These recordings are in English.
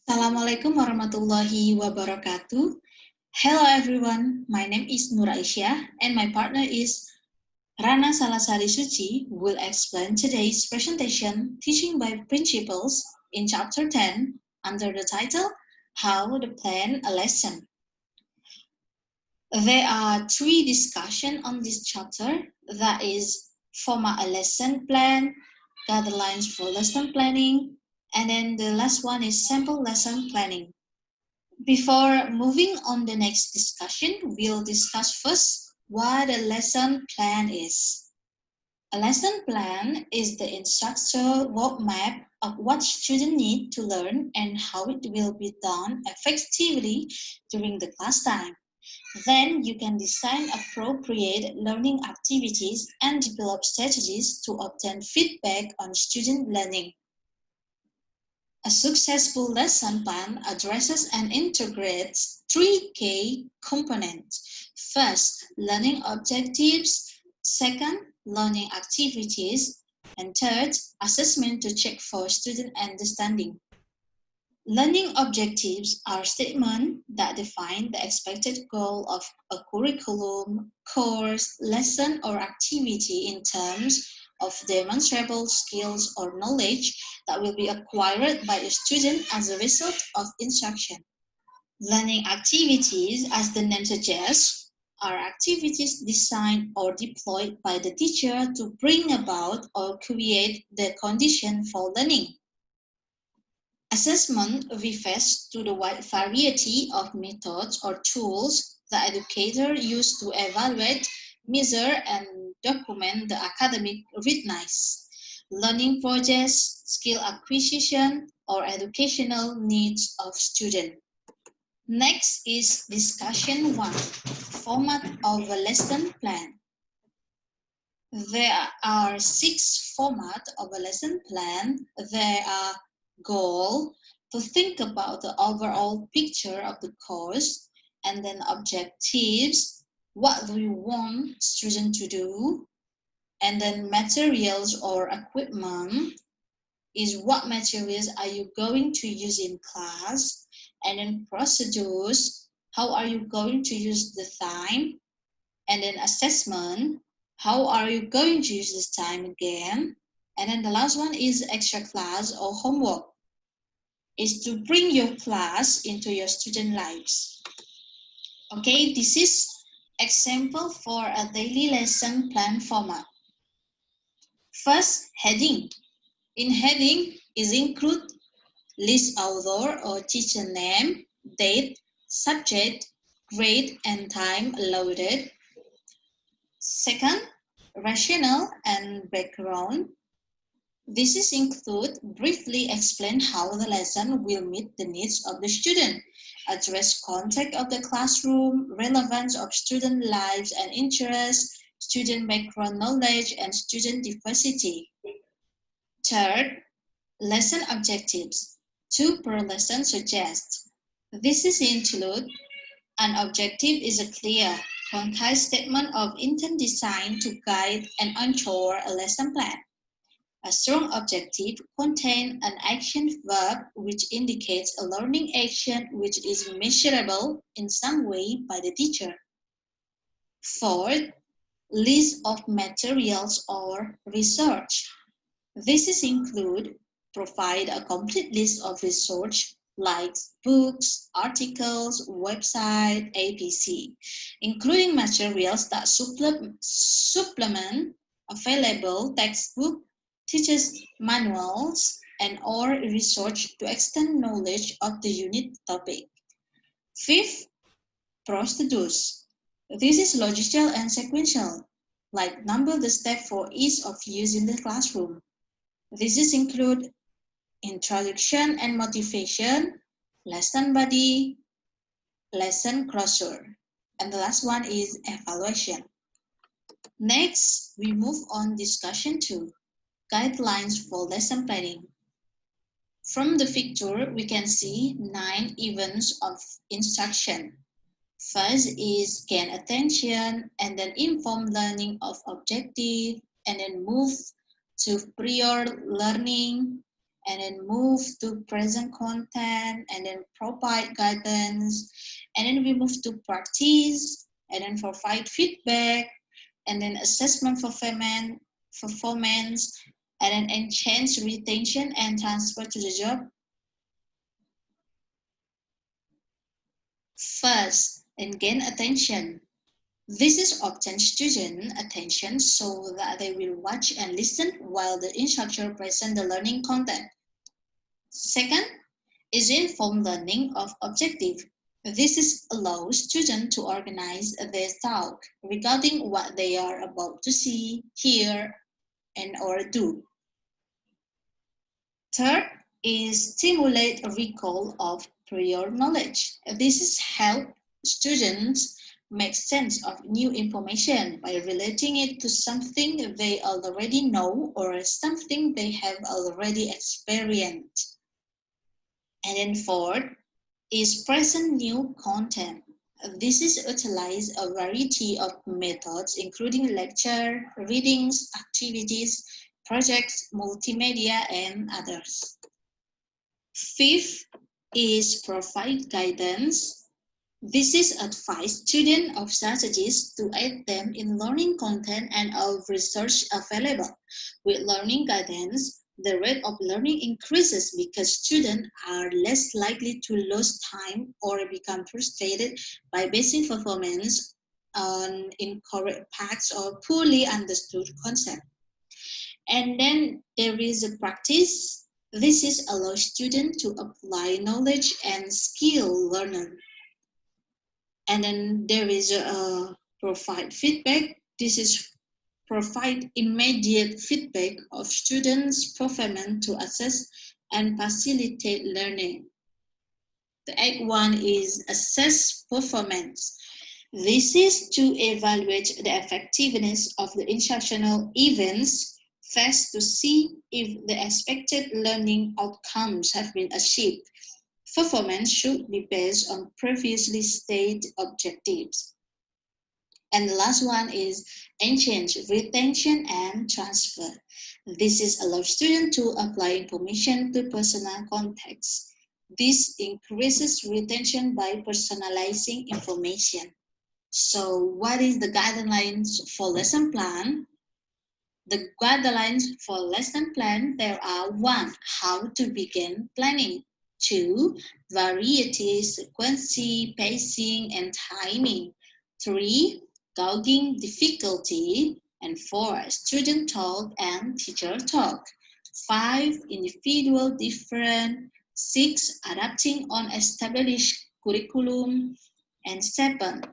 Assalamualaikum warahmatullahi wabarakatuh. Hello everyone, my name is Nur Aisyah and my partner is Rana Salasahri Suci, who will explain today's presentation, Teaching by Principles, in Chapter 10, under the title, How to Plan a Lesson. There are three discussions on this chapter, that is, format a lesson plan, guidelines for lesson planning, and then the last one is sample lesson planning. Before moving on the next discussion, we'll discuss first what a lesson plan is. A lesson plan is the instructor roadmap of what students need to learn and how it will be done effectively during the class time. Then you can design appropriate learning activities and develop strategies to obtain feedback on student learning. A successful lesson plan addresses and integrates three key components. First, learning objectives. Second, learning activities. And third, assessment to check for student understanding. Learning objectives are statements that define the expected goal of a curriculum, course, lesson, or activity in terms of demonstrable skills or knowledge that will be acquired by a student as a result of instruction. Learning activities, as the name suggests, are activities designed or deployed by the teacher to bring about or create the condition for learning. Assessment refers to the wide variety of methods or tools the educator used to evaluate, measure, and document the academic readiness, learning projects, skill acquisition, or educational needs of students. Next is discussion 1, format of a lesson plan. There are 6 formats of a lesson plan. There are goal, to think about the overall picture of the course, and then objectives, what do you want students to do, and then materials or equipment, is what materials are you going to use in class, and then procedures, how are you going to use the time, and then assessment, how are you going to use this time again, and then the last one is extra class or homework, is to bring your class into your student lives. Okay, this is example for a daily lesson plan format. First, heading. In heading is include list author or teacher name, date, subject, grade, and time allotted. Second, rationale and background. This is include briefly explain how the lesson will meet the needs of the student, address context of the classroom, relevance of student lives and interests, student background knowledge, and student diversity. Third, lesson objectives. 2 per lesson suggest. This is include an objective is a clear, concise statement of intent designed to guide and ensure a lesson plan. A strong objective contains an action verb which indicates a learning action which is measurable in some way by the teacher. Fourth, list of materials or research. This is include provide a complete list of research like books, articles, website, etc., including materials that supplement available textbook, teachers' manuals, and or research to extend knowledge of the unit topic. Fifth, procedures. This is logical and sequential, like number the steps for ease of use in the classroom. This is include introduction and motivation, lesson body, lesson closure, and the last one is evaluation. Next, we move on discussion 2. Guidelines for lesson planning. From the picture, we can see 9 events of instruction. First is gain attention, and then inform learning of objective, and then move to prior learning, and then move to present content, and then provide guidance, and then we move to practice, and then provide feedback, and then assessment performance, and then enhance retention and transfer to the job. First, and gain attention. This is obtain student attention so that they will watch and listen while the instructor presents the learning content. Second is informed learning of objective. This is allows students to organize their thought regarding what they are about to see, hear, and or do. Third is stimulate a recall of prior knowledge. This is help students make sense of new information by relating it to something they already know or something they have already experienced. And then fourth is present new content. This is utilize a variety of methods, including lecture, readings, activities, projects, multimedia, and others. Fifth is provide guidance. This is advise students of strategies to aid them in learning content and of research available. With learning guidance, the rate of learning increases because students are less likely to lose time or become frustrated by basing performance on incorrect facts or poorly understood concepts. And then there is a practice. This is allow students to apply knowledge and skill learner. And then there is a provide feedback. This is provide immediate feedback of students' performance to assess and facilitate learning. The eighth one is assess performance. This is to evaluate the effectiveness of the instructional events. First, to see if the expected learning outcomes have been achieved. Performance should be based on previously stated objectives. And the last one is enhance retention and transfer. This is allow students to apply information to personal context. This increases retention by personalizing information. So what is the guidelines for lesson plan? The guidelines for lesson plan, there are 1. How to begin planning. 2. Variety, sequence, pacing, and timing. 3. Gauging difficulty. And 4. Student talk and teacher talk. 5. Individual different. 6. Adapting on established curriculum. And 7.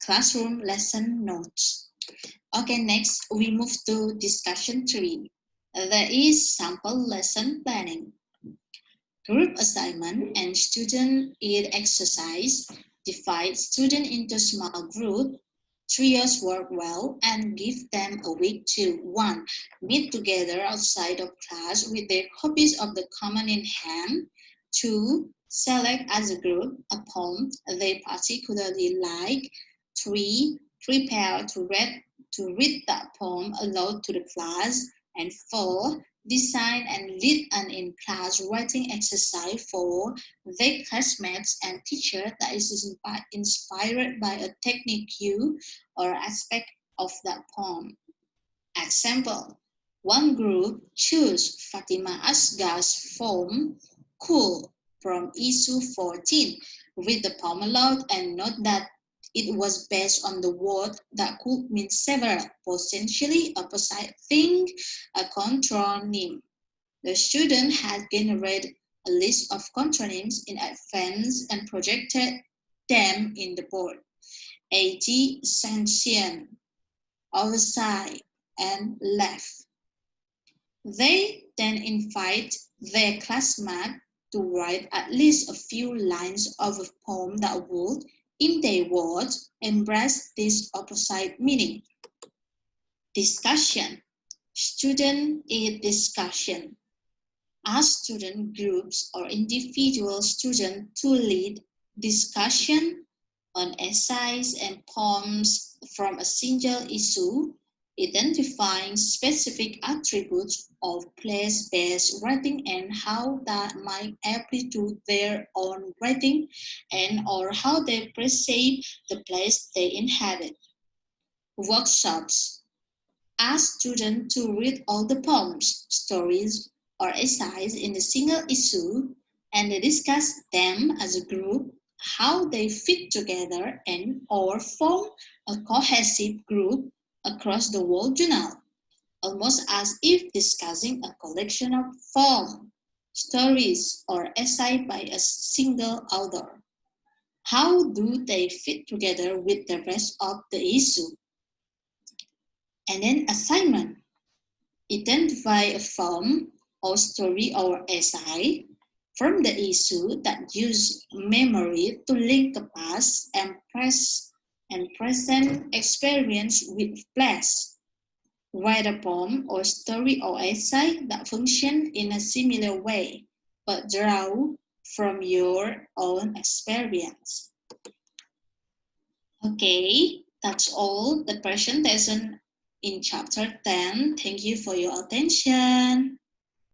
Classroom lesson notes. Okay, next we move to discussion 3. There is sample lesson planning. Group assignment and student aid exercise. Divide students into small groups. Trios work well and give them a week to 1. Meet together outside of class with their copies of the common in hand. 2. Select as a group a poem they particularly like. 3. Prepare to read that poem aloud to the class. And 4. Design and lead an in-class writing exercise for their classmates and teachers that is inspired by a technique or aspect of that poem. Example, one group choose Fatima Asghar's poem, Cool, from issue 14. Read the poem aloud and note that it was based on the word that could mean several, potentially opposite things, a contronym. The student has generated a list of contronyms in advance and projected them in the board. A.G. sentient, oversight, and left. They then invite their classmate to write at least a few lines of a poem that would, in their words, embrace this opposite meaning. Discussion. Student-aid discussion. Ask student groups or individual students to lead discussion on essays and poems from a single issue identifying specific attributes of place-based writing and how that might apply to their own writing and or how they perceive the place they inhabit. Workshops. Ask students to read all the poems, stories, or essays in a single issue and they discuss them as a group, how they fit together and or form a cohesive group across the whole journal, almost as if discussing a collection of poems, stories, or essays by a single author. How do they fit together with the rest of the issue? And then assignment. Identify a poem or story or essay from the issue that use memory to link the past and present experience with place. Write a poem or story or essay that function in a similar way, but draw from your own experience. Okay, that's all the presentation in chapter 10. Thank you for your attention.